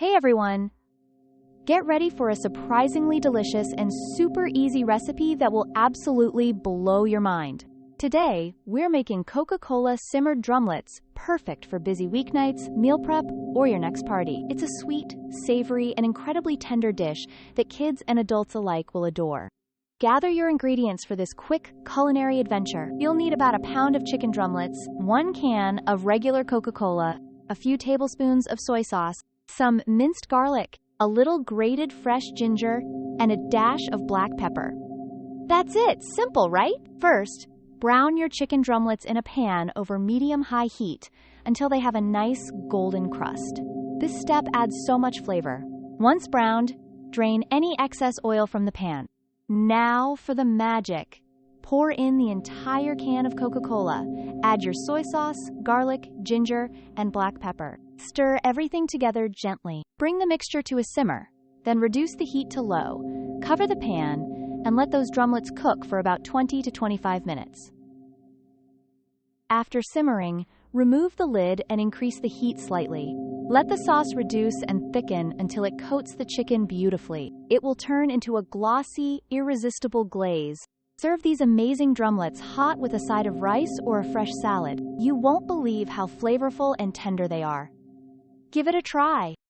Hey everyone! Get ready for a surprisingly delicious and super easy recipe that will absolutely blow your mind. Today, we're making Coca-Cola Simmered drumlets, perfect for busy weeknights, meal prep, or your next party. It's a sweet, savory, and incredibly tender dish that kids and adults alike will adore. Gather your ingredients for this quick culinary adventure. You'll need about a pound of chicken drumlets, 1 can of regular Coca-Cola, a few tablespoons of soy sauce, some minced garlic, a little grated fresh ginger, and a dash of black pepper. That's it, simple, right? First, brown your chicken drumlets in a pan over medium-high heat until they have a nice golden crust. This step adds so much flavor. Once browned, drain any excess oil from the pan. Now for the magic. Pour in the entire can of Coca-Cola. Add your soy sauce, garlic, ginger, and black pepper. Stir everything together gently. Bring the mixture to a simmer, then reduce the heat to low. Cover the pan and let those drumlets cook for about 20 to 25 minutes. After simmering, remove the lid and increase the heat slightly. Let the sauce reduce and thicken until it coats the chicken beautifully. It will turn into a glossy, irresistible glaze. Serve these amazing drumlets hot with a side of rice or a fresh salad. You won't believe how flavorful and tender they are. Give it a try.